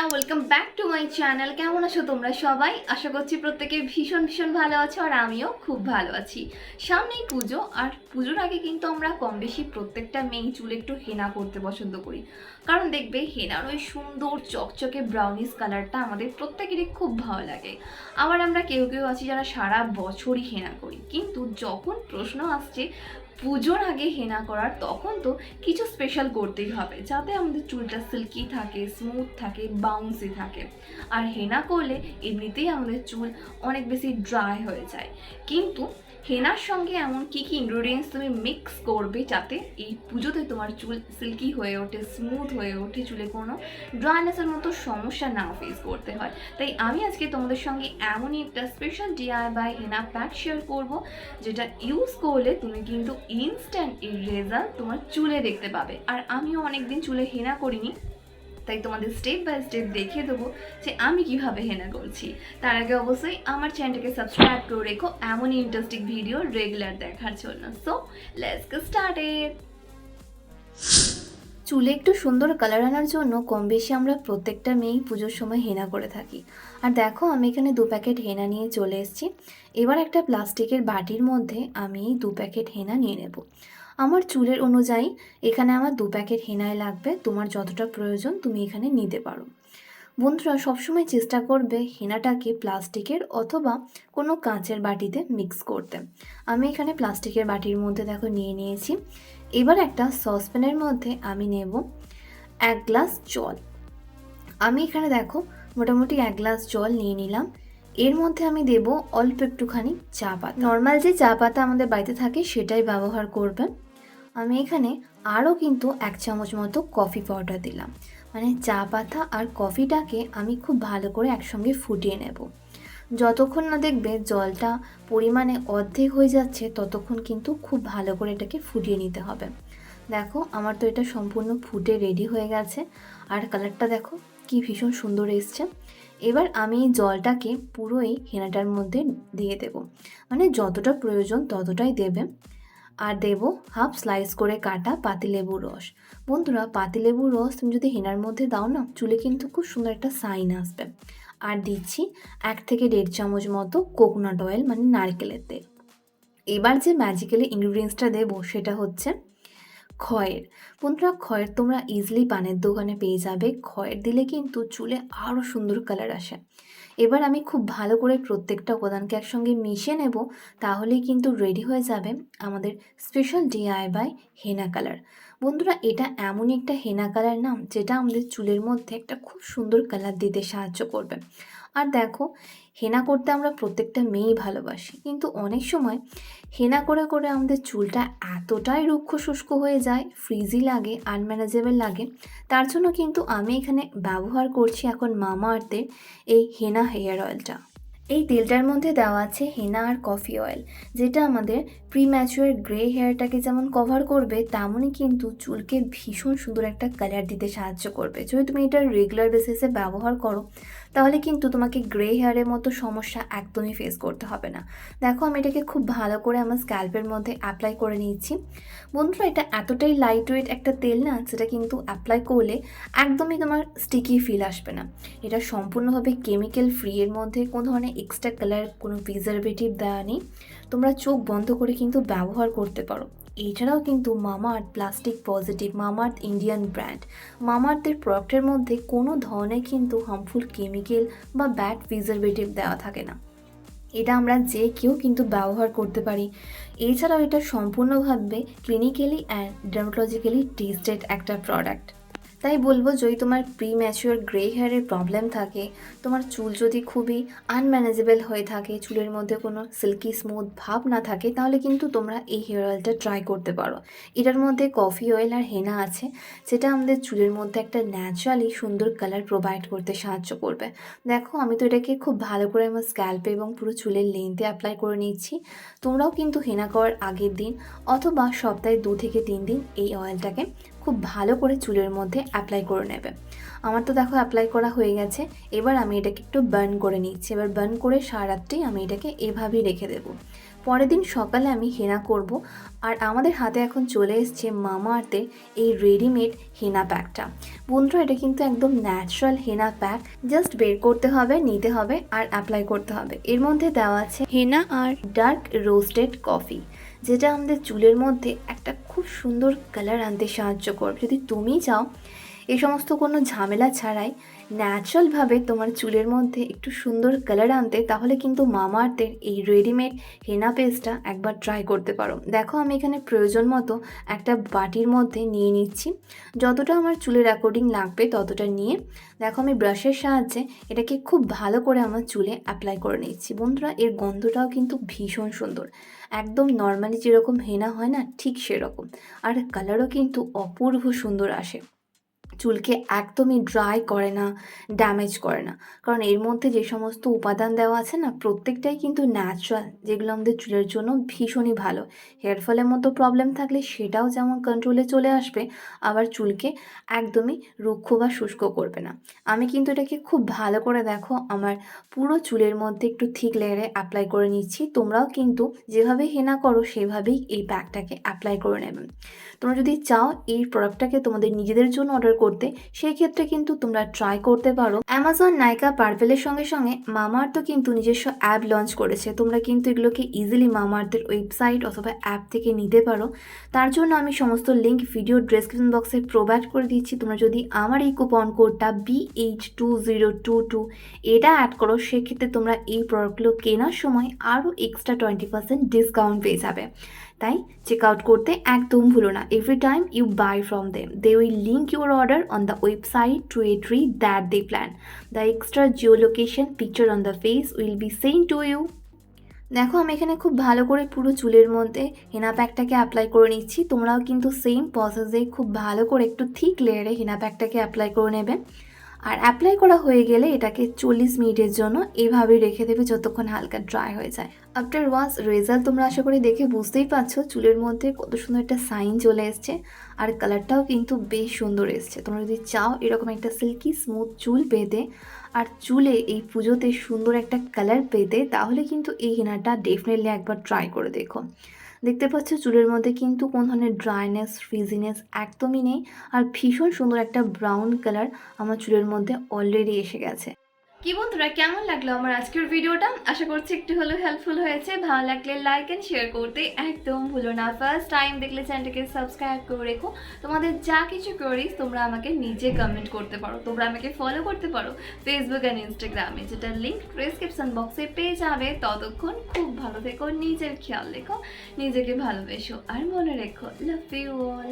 Welcome back to my channel. কেমন আছো তোমরা সবাই? আশা করছি প্রত্যেকে ভীষণ ভীষণ ভালো আছো, আর আমিও খুব ভালো আছি। সামনেই পুজো, আর পুজোর আগে কিন্তু আমরা কম বেশি প্রত্যেকটা মেয়ে চুলে একটু হেনা করতে পছন্দ করি। কারণ দেখবে হেনার ওই সুন্দর চকচকে ব্রাউনিশ কালারটা আমাদের প্রত্যেকেরই খুব ভালো লাগে। আবার আমরা কেউ কেউ আছি যারা সারা বছরই হেনা করি, কিন্তু যখন প্রশ্ন আসছে পুজোর আগে হেনা করার, তখন তো কিছু স্পেশাল করতেই হবে যাতে আমাদের চুলটা সিল্কি থাকে, স্মুথ থাকে, বাউন্সি থাকে। আর হেনা করলে এমনিতেই আমাদের চুল অনেক বেশি ড্রাই হয়ে যায়, কিন্তু হেনার সঙ্গে এমন কী কী ইনগ্রিডিয়েন্টস তুমি মিক্স করবে যাতে এই পুজোতে তোমার চুল সিল্কি হয়ে ওঠে, স্মুথ হয়ে ওঠে, চুলে কোনো ড্রাইনেসের মতো সমস্যা না ফেস করতে হয়। তাই আমি আজকে তোমাদের সঙ্গে এমনই একটা স্পেশাল ডিআইওয়াই হেনা প্যাক শেয়ার করব, যেটা ইউজ করলে তুমি কিন্তু ইনস্ট্যান্ট এর রেজাল্ট তোমার চুলে দেখতে পাবে। আর আমিও অনেকদিন চুলে হেনা করিনি, তাই তোমাদের স্টেপ বাই স্টেপ দেখিয়ে দেবো যে আমি কিভাবে হেনা করছি। তার আগে অবশ্যই আমার চ্যানেলটাকে সাবস্ক্রাইব করে রেখো এমনই ইন্টারেস্টিং ভিডিও রেগুলার দেখার জন্য। So let's get started. চুলে একটু সুন্দর কালার আনার জন্য কম বেশি আমরা প্রত্যেকটা মেয়েই পুজোর সময় হেনা করে থাকি। আর দেখো আমি এখানে 2 প্যাকেট হেনা নিয়ে চলে এসেছি। এবার একটা প্লাস্টিকের বাটির মধ্যে আমি 2 প্যাকেট হেনা নিয়ে নেব। আমার চুলের অনুযায়ী এখানে আমার 2 প্যাকেট হেনায় লাগবে, তোমার যতটা প্রয়োজন তুমি এখানে নিতে পারো। বন্ধুরা সবসময় চেষ্টা করবে হেনাটাকে প্লাস্টিকের অথবা কোনো কাঁচের বাটিতে মিক্স করতে। আমি এখানে প্লাস্টিকের বাটির মধ্যে দেখো নিয়ে নিয়েছি। এবার একটা সসপ্যানের মধ্যে আমি নেব 1 গ্লাস জল। আমি এখানে দেখো মোটামুটি 1 গ্লাস জল নিয়ে নিলাম। এর মধ্যে আমি দেব অল্প একটুখানি চা পাতা, নর্মাল যে চা পাতা আমাদের বাড়িতে থাকে সেটাই ব্যবহার করবেন। আমি এখানে আরও কিন্তু 1 চামচ মতো কফি পাউডার দিলাম। মানে চা পাতা আর কফিটাকে আমি খুব ভালো করে একসঙ্গে ফুটিয়ে নেব। যতক্ষণ না দেখবে জলটা পরিমাণে অর্ধেক হয়ে যাচ্ছে ততক্ষণ কিন্তু খুব ভালো করে এটাকে ফুটিয়ে নিতে হবে। দেখো আমার তো এটা সম্পূর্ণ ফুটে রেডি হয়ে গেছে, আর কালারটা দেখো কি ভীষণ সুন্দর এসছে। এবার আমি এই জলটাকে পুরোই হেনাটার মধ্যে দিয়ে দেব, মানে যতটা প্রয়োজন ততটাই দেবে। আর দেব হাফ স্লাইস করে কাটা পাতিলেবুর রস। বন্ধুরা পাতিলেবুর রস তুমি যদি হেনার মধ্যে দাও না, চুলে কিন্তু খুব সুন্দর একটা শাইন আসবে। আর দিচ্ছি 1 থেকে 1.5 চামচ মতো কোকোনাট অয়েল, মানে নারকেলের তেল। এবার যে ম্যাজিক্যালি ইনগ্রিডিয়েন্টসটা দেবো সেটা হচ্ছে খয়ের। বন্ধুরা খয়ের তোমরা ইজিলি পানের দোকানে পেয়ে যাবে। খয়ের দিলে কিন্তু চুলে আরও সুন্দর কালার আসে। এবার আমি খুব ভালো করে প্রত্যেকটা উপাদানকে একসঙ্গে মিশিয়ে নেব, তাহলেই কিন্তু রেডি হয়ে যাবে আমাদের স্পেশাল ডিআইওয়াই হেনা কালার। বন্ধুরা এটা এমনই একটা হেনা কালার নাম যেটা আমাদের চুলের মধ্যে একটা খুব সুন্দর কালার দিতে সাহায্য করবে। আর দেখো হেনা করতে আমরা প্রত্যেকটা মেয়েই ভালোবাসি, কিন্তু অনেক সময় হেনা করে করে আমাদের চুলটা এতটাই রুক্ষ শুষ্ক হয়ে যায়, ফ্রিজি লাগে, আনম্যানেজেবল লাগে। তার জন্য কিন্তু আমি এখানে ব্যবহার করছি এখন মামা আর্থের এই হেনা হেয়ার অয়েলটা। এই তেলটার মধ্যে দেওয়া আছে হেনা আর কফি অয়েল, যেটা আমাদের প্রিম্যাচুয়ার গ্রে হেয়ারটাকে যেমন কভার করবে, তেমনই কিন্তু চুলকে ভীষণ সুন্দর একটা কালার দিতে সাহায্য করবে। যদি তুমি এটা রেগুলার বেসিসে ব্যবহার করো তাহলে কিন্তু তোমাকে গ্রে হেয়ারের মতো সমস্যা একদমই ফেস করতে হবে না। দেখো আমি এটাকে খুব ভালো করে আমার স্ক্যাল্পের মধ্যে অ্যাপ্লাই করে নিচ্ছি। বন্ধুরা এটা এতটাই লাইট ওয়েট একটা তেল না, যেটা কিন্তু অ্যাপ্লাই করলে একদমই তোমার স্টিকি ফিল আসবে না। এটা সম্পূর্ণভাবে কেমিক্যাল ফ্রি, এর মধ্যে কোনো ধরনের এক্সট্রা কালার, কোনো প্রিজারভেটিভ দেওয়া নেই। তোমরা চোখ বন্ধ করে কিন্তু ব্যবহার করতে পারো। এছাড়াও কিন্তু মামা আর্থ প্লাস্টিক পজিটিভ, মামা আর্থ ইন্ডিয়ান ব্র্যান্ড। মামা আর্থের প্রোডাক্টের মধ্যে কোনো ধরনের কিন্তু হার্মফুল কেমিক্যাল বা ব্যাড প্রিজারভেটিভ দেওয়া থাকে না। এটা আমরা যে কেউ কিন্তু ব্যবহার করতে পারি। এছাড়াও এটা সম্পূর্ণভাবে ক্লিনিক্যালি অ্যান্ড ডার্মাটোলজিক্যালি টেস্টেড একটা প্রোডাক্ট। তাই বলবো যদি তোমার প্রিম্যাচিওর গ্রে হেয়ারের প্রবলেম থাকে, তোমার চুল যদি খুবই আনম্যানেজেবল হয়ে থাকে, চুলের মধ্যে কোনো সিল্কি স্মুথ ভাব না থাকে, তাহলে কিন্তু তোমরা এই হেয়ার অয়েলটা ট্রাই করতে পারো। এটার মধ্যে কফি অয়েল আর হেনা আছে, যেটা আমাদের চুলের মধ্যে একটা ন্যাচারালি সুন্দর কালার প্রোভাইড করতে সাহায্য করবে। দেখো আমি তো এটাকে খুব ভালো করে আমার স্ক্যাল্পে এবং পুরো চুলের লেন্থে অ্যাপ্লাই করে নিচ্ছি। তোমরাও কিন্তু হেনা করার আগের দিন অথবা সপ্তাহে 2 থেকে 3 দিন এই অয়েলটাকে খুব ভালো করে চুলের মধ্যে অ্যাপ্লাই করে নেবে। আমার তো দেখো অ্যাপ্লাই করা হয়ে গেছে। এবার আমি এটাকে একটু বার্ন করে নিচ্ছি। এবার বার্ন করে সারা রাত্রি আমি এটাকে এভাবেই রেখে দেবো। পরের দিন সকালে আমি হেনা করব। আর আমাদের হাতে এখন চলে এসছে মামা আর্থের এই রেডিমেড হেনা প্যাকটা। বন্ধুরা, এটা কিন্তু একদম ন্যাচারাল হেনা প্যাক। জাস্ট বের করতে হবে, নিতে হবে আর অ্যাপ্লাই করতে হবে। এর মধ্যে দেওয়া আছে হেনা আর ডার্ক রোস্টেড কফি, যেটা আমাদের চুলের মধ্যে একটা খুব সুন্দর কালার আনতে সাহায্য করবে। যদি তুমি চাও এই সমস্ত কোনো ঝামেলা ছাড়াই ন্যাচারালভাবে তোমার চুলের মধ্যে একটু সুন্দর কালার আনতে, তাহলে কিন্তু মামা আর্থের এই রেডিমেড হেনা পেস্টটা একবার ট্রাই করতে পারো। দেখো, আমি এখানে প্রয়োজন মতো একটা বাটির মধ্যে নিয়ে নিচ্ছি। যতটা আমার চুলের অ্যাকর্ডিং লাগবে ততটা নিয়ে দেখো আমি ব্রাশের সাহায্যে এটাকে খুব ভালো করে আমার চুলে অ্যাপ্লাই করে নিচ্ছি। বন্ধুরা, এর গন্ধটাও কিন্তু ভীষণ সুন্দর, একদম নর্মালি যেরকম হেনা হয় না ঠিক সেরকম। আর কালারও কিন্তু অপূর্ব সুন্দর আসে, চুলকে একদমই ড্রাই করে না, ড্যামেজ করে না। কারণ এর মধ্যে যে সমস্ত উপাদান দেওয়া আছে না, প্রত্যেকটাই কিন্তু ন্যাচারাল, যেগুলো আমাদের চুলের জন্য ভীষণই ভালো। হেয়ার ফলের মতো প্রবলেম থাকলে সেটাও যেমন কন্ট্রোলে চলে আসবে, আবার চুলকে একদমই রুক্ষ বা শুষ্ক করবে না। আমি কিন্তু এটাকে খুব ভালো করে দেখো আমার পুরো চুলের মধ্যে একটু থিক লেয়ারে অ্যাপ্লাই করে নিচ্ছি। তোমরাও কিন্তু যেভাবে হেনা করো সেভাবেই এই প্যাকটাকে অ্যাপ্লাই করে নেবে। তোমরা যদি চাও এই প্রোডাক্টটাকে তোমাদের নিজেদের জন্য অর্ডার করতে, সেই ক্ষেত্রে কিন্তু তোমরা ট্রাই করতে পারো। অ্যামাজন, নাইকা, পার্পেলের সঙ্গে সঙ্গে মামা আর্থও কিন্তু নিজস্ব অ্যাপ লঞ্চ করেছে। তোমরা কিন্তু এগুলোকে ইজিলি মামা আর্থের ওয়েবসাইট অথবা অ্যাপ থেকে নিতে পারো। তার জন্য আমি সমস্ত লিঙ্ক ভিডিও ডেসক্রিপশন বক্সে প্রোভাইড করে দিচ্ছি। তোমরা যদি আমার এই কুপন কোডটা BH2022 এটা অ্যাড করো, সেক্ষেত্রে তোমরা এই প্রোডাক্টগুলো কেনার সময় আরও এক্সট্রা 20% ডিসকাউন্ট পেয়ে যাবে। তাই চেক আউট করতে একদম ভুলো না। Every time you buy from them, they will link your order on the website to a tree that they plan. The extra geolocation picture on the face will be sent to you. দেখো, আমি এখানে খুব ভালো করে পুরো চুলের মধ্যে হেনা প্যাকটাকে apply করে নিচ্ছি। তোমরাও কিন্তু সেম প্রসেসে খুব ভালো করে একটু থিক লেয়ারে হেনা প্যাকটাকে অ্যাপ্লাই করে নেবে। আর অ্যাপ্লাই করা হয়ে গেলে এটাকে 40 মিনিটের জন্য এইভাবেই রেখে দেবে, যতক্ষণ হালকা ড্রাই হয়ে যায়। আফটার ওয়াশ রেজাল্ট তোমরা আশা করি দেখে বুঝতেই পারছো চুলের মধ্যে কত সুন্দর একটা সাইন চলে এসছে, আর কালারটাও কিন্তু বেশ সুন্দর এসছে। তোমরা যদি চাও এরকম একটা সিল্কি স্মুথ চুল পেতে আর চুলে এই পুজোতে সুন্দর একটা কালার পেতে, তাহলে কিন্তু এই হেনাটা ডেফিনেটলি একবার ট্রাই করে দেখো। দেখতে পাচ্ছ চুলের মধ্যে কিন্তু কোনো ধরনের ড্রাইনেস, ফ্রিজিনেস একদমই নেই, আর ভীষণ সুন্দর একটা ব্রাউন কালার আমার চুলের মধ্যে অলরেডি এসে গেছে। কি বন্ধুরা, কেমন লাগলো আমার আজকের ভিডিওটা? আশা করছি একটু হলেও হেল্পফুল হয়েছে। ভালো লাগলে লাইক অ্যান্ড শেয়ার করতে একদম ভুলো না। ফার্স্ট টাইম দেখলে চ্যানেলটাকে সাবস্ক্রাইব করে রেখো। তোমাদের যা কিছু করিস তোমরা আমাকে নিজে কমেন্ট করতে পারো। তোমরা আমাকে ফলো করতে পারো ফেসবুক অ্যান্ড ইনস্টাগ্রামে, যেটা লিঙ্ক ডেসক্রিপশন বক্সে পেয়ে যাবে। ততক্ষণ খুব ভালো থেকো, নিজের খেয়াল রেখো, নিজেকে ভালোবেসো, আর মনে রেখো লাভ ইউ অল।